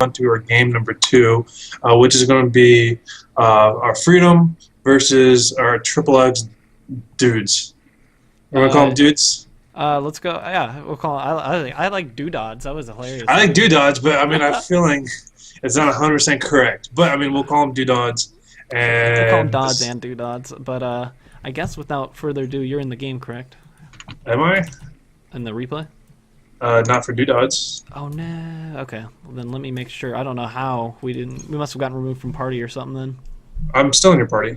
on to our game number 2, which is going to be our Freedom versus our Triple X dudes. We're going to call them dudes? Let's go. Yeah, we'll call. I like Dodz. That was hilarious. I like Dodz, but I mean, I'm feeling it's not 100% correct. But I mean, we'll call them Dodz. We'll call him And Dodz and Dodz. But I guess without further ado, you're in the game, correct? am I? In the replay? Not for Dodz. Oh no. Okay. Well, then let me make sure. I don't know how we didn't. We must have gotten removed from party or something. Then I'm still in your party.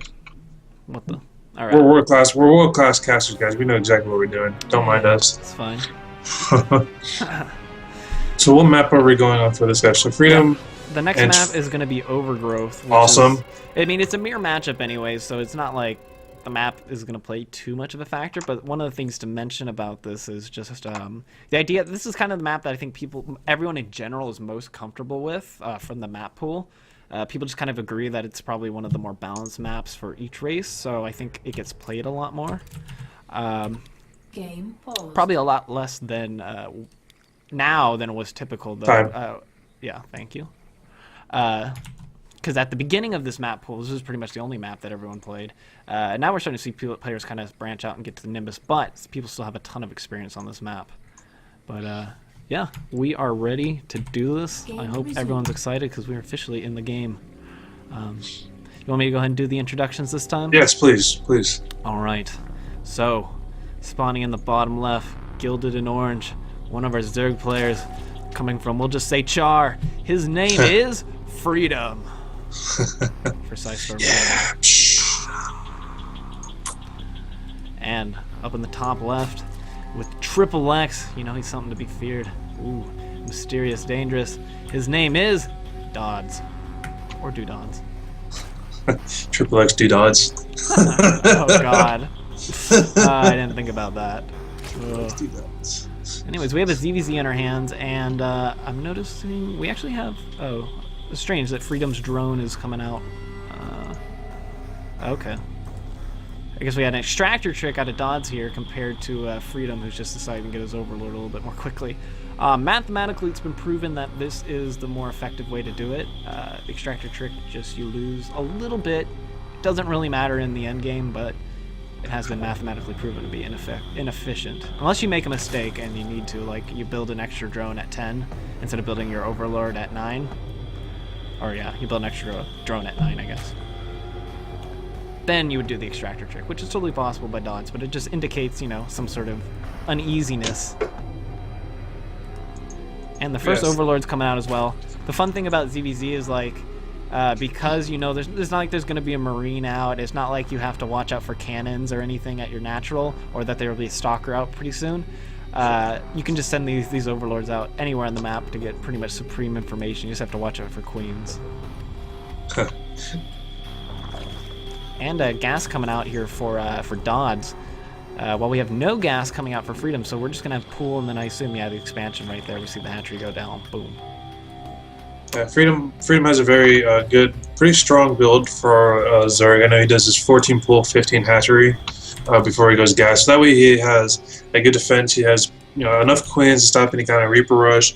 what the? All We're right. world class. We're world class casters, guys. We know exactly what we're doing. Don't mind us. It's fine. So, what map are we going on for this guy? So, Freedom. The next And map is going to be Overgrowth. Which Awesome. I mean, it's a mirror matchup anyway, so it's not like the map is going to play too much of a factor. But one of the things to mention about this is just the idea. This is kind of the map that I think everyone in general is most comfortable with from the map pool. People just kind of agree that it's probably one of the more balanced maps for each race, so I think it gets played a lot more. Game paused. Probably a lot less than now than was typical, though. Time. Yeah, thank you. Because at the beginning of this map pool, this was pretty much the only map that everyone played. Now we're starting to see players kind of branch out and get to the Nimbus, but people still have a ton of experience on this map. But yeah, we are ready to do this. I hope everyone's excited because we're officially in the game. You want me to go ahead and do the introductions this time? Yes, please. Please. All right. So, spawning in the bottom left, gilded in orange, one of our Zerg players coming from, we'll just say Char. His name is Freedom. Precise storm. Yeah. And up in the top left, with Triple X, you know he's something to be feared. Ooh, mysterious, dangerous. His name is Dodz. Or Dodz. Triple X Dodz. Oh god. I didn't think about that. Anyways, we have a ZVZ in our hands, and I'm noticing we actually have... Oh, it's strange that Freedom's drone is coming out. Okay. I guess we had an extractor trick out of Dodz here compared to Freedom, who's just decided to get his Overlord a little bit more quickly. Mathematically, it's been proven that this is the more effective way to do it. Extractor trick, just you lose a little bit. Doesn't really matter in the end game, but it has been mathematically proven to be inefficient. Unless you make a mistake and you need to, like you build an extra drone at 10 instead of building your Overlord at 9. Or yeah, you build an extra drone at 9, I guess. Then you would do the extractor trick, which is totally possible by Dodz, but it just indicates, you know, some sort of uneasiness. And the first Overlord's coming out as well. The fun thing about ZVZ is, like, because, you know, it's not like there's going to be a Marine out. It's not like you have to watch out for cannons or anything at your natural, or that there will be a Stalker out pretty soon. You can just send these Overlords out anywhere on the map to get pretty much supreme information. You just have to watch out for Queens. And gas coming out here for Dodz. While we have no gas coming out for Freedom, so we're just going to have pool, and then I assume, yeah, the expansion right there. We see the hatchery go down. Boom. Freedom has a very good, pretty strong build for Zerg. I know he does his 14 pool, 15 hatchery before he goes gas. So that way he has a good defense. He has enough Queens to stop any kind of Reaper rush.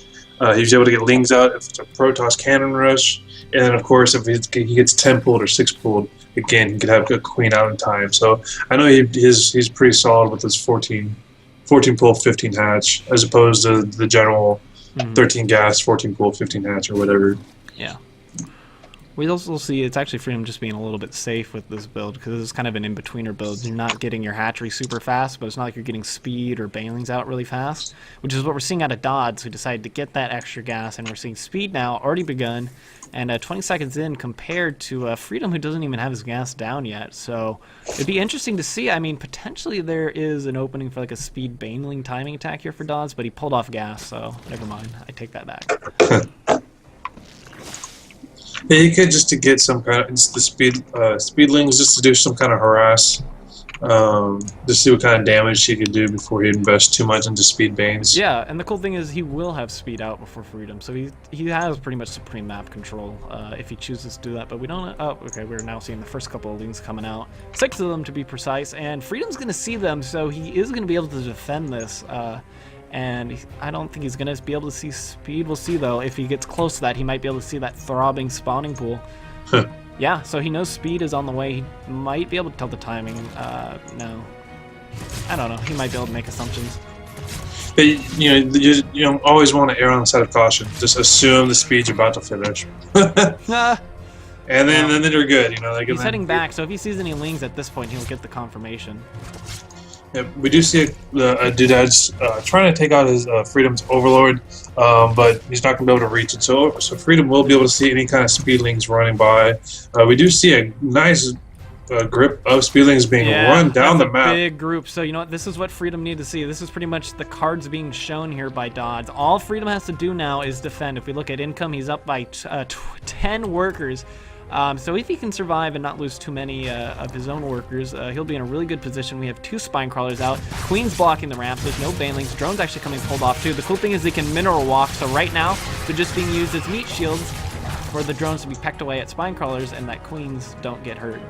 He's able to get Lings out if it's a Protoss cannon rush. And then, of course, if he gets 10 pulled or 6 pulled, again, he could have a Queen out in time. So I know he's pretty solid with his 14 pull, 15 hatch, as opposed to the general 13 gas, 14 pull, 15 hatch, or whatever. Yeah. We also see it's actually Freedom just being a little bit safe with this build, because this is kind of an in-betweener build. You're not getting your hatchery super fast, but it's not like you're getting speed or banelings out really fast, which is what we're seeing out of Dodz, who decided to get that extra gas, and we're seeing speed now already begun, and 20 seconds in compared to Freedom, who doesn't even have his gas down yet. So it'd be interesting to see. I mean, potentially there is an opening for like a speed baneling timing attack here for Dodz, but he pulled off gas, so never mind. I take that back. Yeah, he could just to get some kind of the speedlings, just to do some kind of harass, to see what kind of damage he could do before he invests too much into speed banes. Yeah, and the cool thing is he will have speed out before Freedom, so he has pretty much supreme map control if he chooses to do that. But we don't. Oh, okay. We're now seeing the first couple of Lings coming out, 6 of them to be precise, and Freedom's going to see them, so he is going to be able to defend this. And I don't think he's going to be able to see speed. We'll see, though. If he gets close to that, he might be able to see that throbbing spawning pool. Yeah, so he knows speed is on the way. He might be able to tell the timing. No. I don't know. He might be able to make assumptions. But, you always want to err on the side of caution. Just assume the speed's about to finish. And then they're good, He's heading back, so if he sees any lings at this point, he'll get the confirmation. Yeah, we do see a Dodz trying to take out his Freedom's Overlord, but he's not going to be able to reach it. So Freedom will be able to see any kind of speedlings running by. We do see a nice grip of speedlings being run down the map. Big group. So you know what? This is what Freedom needed to see. This is pretty much the cards being shown here by Dodz. All Freedom has to do now is defend. If we look at income, he's up by 10 workers. So if he can survive and not lose too many of his own workers, he'll be in a really good position. We have 2 spine crawlers out. Queen's blocking the ramp. There's no banelings. Drone's actually coming pulled off too. The cool thing is they can mineral walk. So right now they're just being used as meat shields for the drones to be pecked away at spine crawlers, and that queens don't get hurt.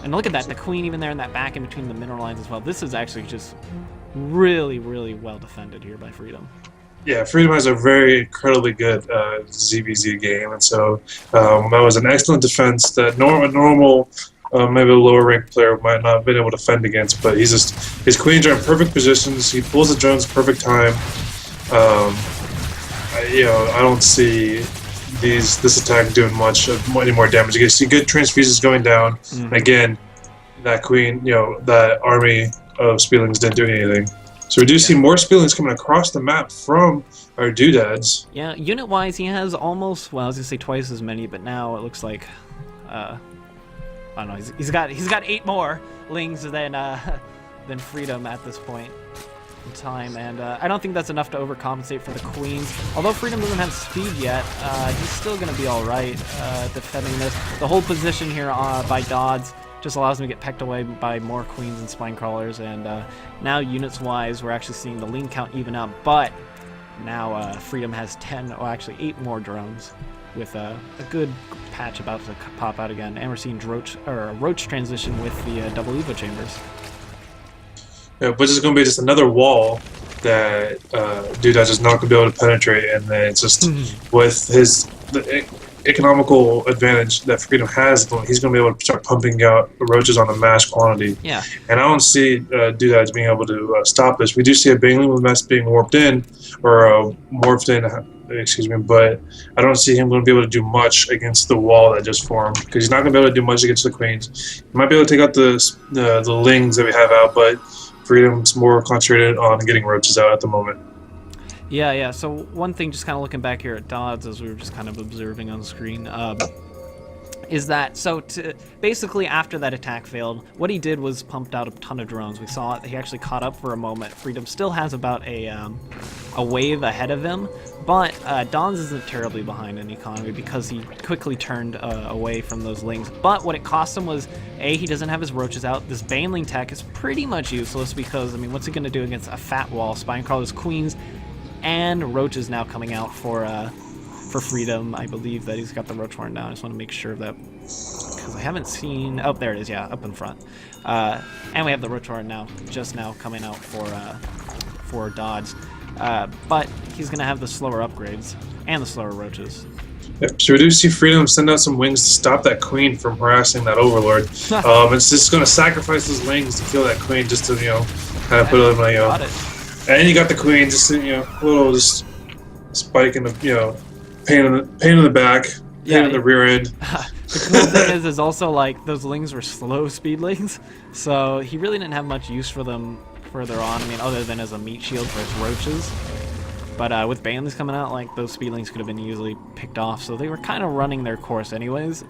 And look at that, the queen even there in that back in between the mineral lines as well. This is actually just really, really well defended here by Freedom. Yeah, Freedom has a very incredibly good ZVZ game, and so that was an excellent defense that normal maybe a lower ranked player might not have been able to defend against. But his queens are in perfect positions. He pulls the drones perfect time. I don't see this attack doing any more damage. You can see good transfuses going down. Mm-hmm. Again, that queen, that army of Speedlings didn't do anything. So we do see more Speedlings coming across the map from our Dodz. Yeah, unit-wise, he has almost, well, I was gonna say twice as many, but now it looks like, I don't know, he's got 8 more lings than Freedom at this point in time, and I don't think that's enough to overcompensate for the queens. Although Freedom doesn't have speed yet, he's still gonna be all right defending this. The whole position here by Dodz just allows him to get pecked away by more queens and spine crawlers, and now units-wise, we're actually seeing the ling count even out, but now Freedom has 8 more drones with a good patch about to pop out again, and we're seeing a roach transition with the double Evo chambers. Yeah, which is going to be just another wall that Dodz is not going to be able to penetrate, and then it's just with the economical advantage that Freedom has, he's going to be able to start pumping out roaches on a mass quantity. Yeah. And I don't see Dodz being able to stop this. We do see a Baneling with mess being warped in, or morphed in, excuse me, but I don't see him going to be able to do much against the wall that just formed, because he's not going to be able to do much against the queens. He might be able to take out the lings that we have out, but Freedom's more concentrated on getting roaches out at the moment. Yeah. So one thing, just kind of looking back here at Dodz as we were just kind of observing on the screen, is that basically after that attack failed, what he did was pumped out a ton of drones. We saw it. He actually caught up for a moment. Freedom still has about a wave ahead of him, but Dodz isn't terribly behind in economy because he quickly turned away from those lings. But what it cost him was, he doesn't have his roaches out. This baneling tech is pretty much useless because, I mean, what's he going to do against a fat wall? Spine crawlers, queens, and roaches now coming out for Freedom. I believe that he's got the roach horn down. I just want to make sure of that because I haven't seen. Oh, there it is. Yeah, up in front. And we have the roach horn now, just now coming out for Dodz. But he's gonna have the slower upgrades and the slower roaches. Yep. So we do see Freedom send out some wings to stop that queen from harassing that overlord. It's just going to sacrifice those lings to kill that queen, just to kind of put it in And you got the queen, just a little just spike in the pain in the back, pain in the rear end. The cool thing is also like those lings were slow speedlings, so he really didn't have much use for them further on. I mean, other than as a meat shield for his roaches. But with banelings coming out, like those speedlings could have been easily picked off, so they were kind of running their course anyways.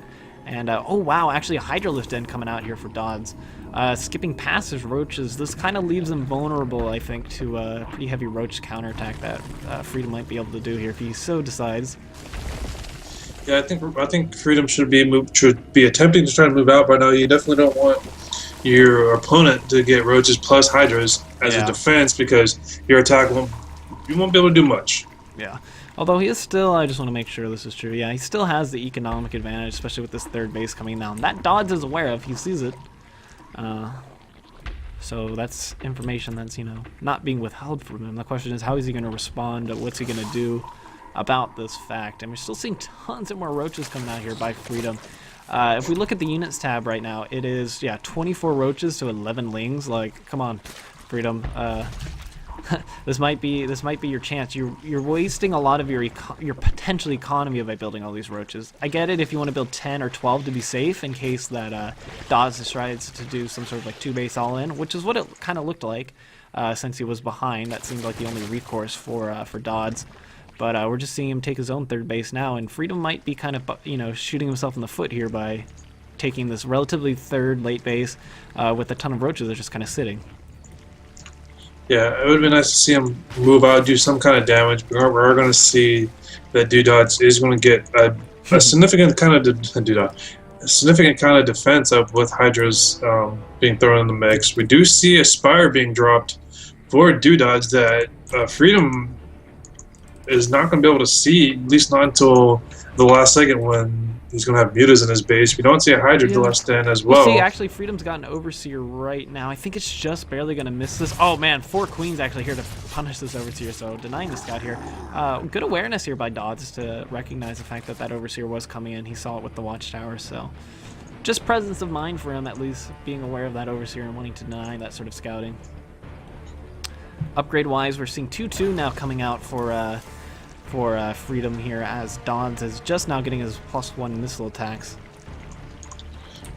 And oh wow, actually a Hydrolift Den coming out here for Dodz. Skipping past his roaches, this kind of leaves him vulnerable, I think, to a pretty heavy roach counterattack that Freedom might be able to do here if he so decides. Yeah, I think Freedom should be attempting to try to move out by now. You definitely don't want your opponent to get roaches plus hydras as a defense, because your attack you won't be able to do much. Yeah. Although he is still, I just want to make sure this is true, yeah, he still has the economic advantage, especially with this third base coming down. That Dodz is aware of, he sees it. So that's information that's, you know, not being withheld from him. The question is, how is he going to respond? What's he going to do about this fact? And we're still seeing tons of more roaches coming out here by Freedom. If we look at the units tab right now, it is, yeah, 24 roaches to 11 lings. Like, come on, Freedom. This might be your chance. You're wasting a lot of your potential economy by building all these roaches. I get it if you want to build 10 or 12 to be safe in case that Dodz decides to do some sort of like 2-base all-in, which is what it kind of looked like since he was behind. That seemed like the only recourse for Dodz. But we're just seeing him take his own 3rd base now, and Freedom might be kind of, you know, shooting himself in the foot here by taking this relatively 3rd late base with a ton of roaches that are just kind of sitting. Yeah, it would have been nice to see him move out, do some kind of damage. We are going to see that Dodz is going to get a significant kind of defense up with Hydras being thrown in the mix. We do see a Spire being dropped for Dodz that Freedom is not going to be able to see, at least not until the last second when he's going to have mutas in his base. We don't see a Hydra to left stand as well. See, actually, Freedom's got an Overseer right now. I think it's just barely going to miss this. Oh, man, 4 Queens actually here to punish this Overseer, so denying the scout here. Good awareness here by Dodz to recognize the fact that that Overseer was coming in. He saw it with the Watchtower, so just presence of mind for him, at least, being aware of that Overseer and wanting to deny that sort of scouting. Upgrade-wise, we're seeing 2-2 now coming out for Freedom here, as Dodz is just now getting his +1 missile attacks.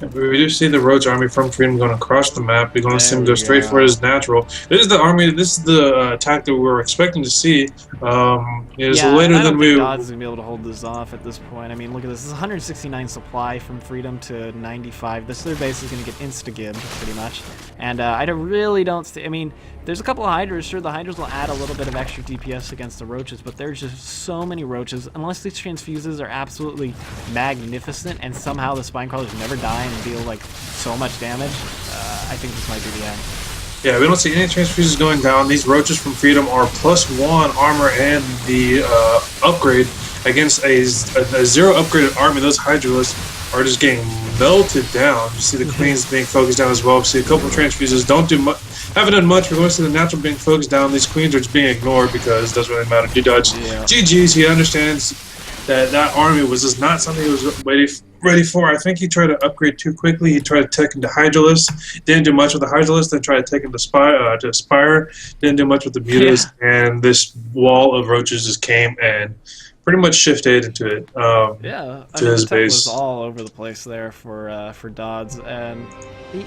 We do see the Roach army from Freedom going across the map. We're going to see him go straight for his natural. This is the army. This is the attack that we were expecting to see. It's later than we. Dodz is gonna be able to hold this off at this point. I mean, look at this. This is 169 supply from Freedom to 95. This 3rd base is gonna get insta-gibbed pretty much, and I really don't. I mean, there's a couple of Hydras. Sure, the Hydras will add a little bit of extra DPS against the Roaches, but there's just so many Roaches. Unless these transfuses are absolutely magnificent, and somehow the Spine Crawlers never die and deal like so much damage, I think this might be the end. Yeah, we don't see any transfuses going down. These Roaches from Freedom are +1 armor and the upgrade against a 0 upgraded army. Those Hydralists are just getting melted down. You see the Queens being focused down as well. We see a couple of transfuses haven't done much. We're going to see the natural being focused down. These Queens are just being ignored because it doesn't really matter. Dodz, GG's. He understands that army was just not something he was ready for. I think he tried to upgrade too quickly. He tried to take him to Hydralisk. Didn't do much with the Hydralisk. Then tried to take him to Spire. Didn't do much with the mutas. And this wall of Roaches just came and pretty much shifted into it. His base was all over the place there for Dodz, and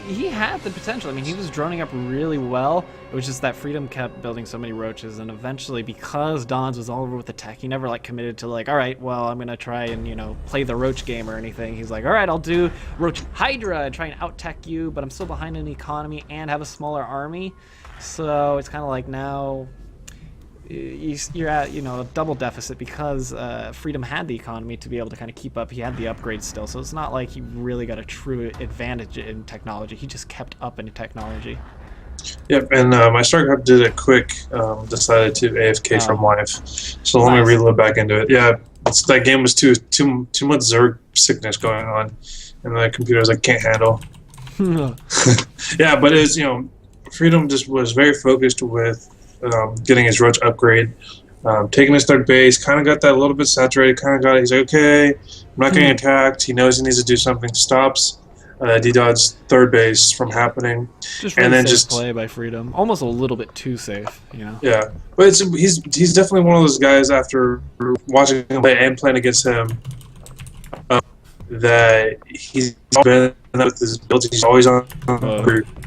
he had the potential. I mean, he was droning up really well. It was just that Freedom kept building so many Roaches, and eventually, because Dodz was all over with the tech, he never like committed to like, all right, well, I'm gonna try and, you know, play the Roach game or anything. He's like, all right, I'll do Roach Hydra and try and out-tech you, but I'm still behind in the economy and have a smaller army. So it's kind of like now you're at, you know, a double deficit because Freedom had the economy to be able to kind of keep up. He had the upgrades still, so it's not like he really got a true advantage in technology. He just kept up in technology. Yep, and my Starcraft did it quick. Decided to AFK from live, so let me reload back into it. Yeah, that game was too much Zerg sickness going on, and the computers I can't handle. Yeah, but it's, you know, Freedom just was very focused with getting his Roach upgrade, taking his 3rd base, kind of got that a little bit saturated, he's like, okay, I'm not getting attacked. He knows he needs to do something, stops Dodz's 3rd base from happening. Just really and then safe play by Freedom. Almost a little bit too safe, you know? Yeah, but he's definitely one of those guys, after watching him play and playing against him, that he's been with his builds. He's always on.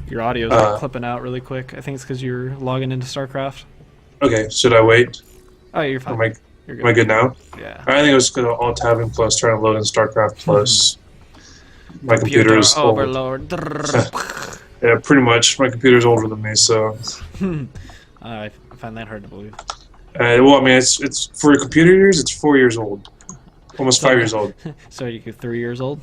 Your audio's like clipping out really quick. I think it's because you're logging into Starcraft. Okay, should I wait? Oh, you're fine. Am I good now? Yeah. I think it was alt-tabbing plus trying to load in Starcraft plus. My computer is overload. Yeah, pretty much. My computer's older than me, so. I find that hard to believe. Well, I mean, it's for computer years, it's 4 years old, almost 5 years old. So you're 3 years old.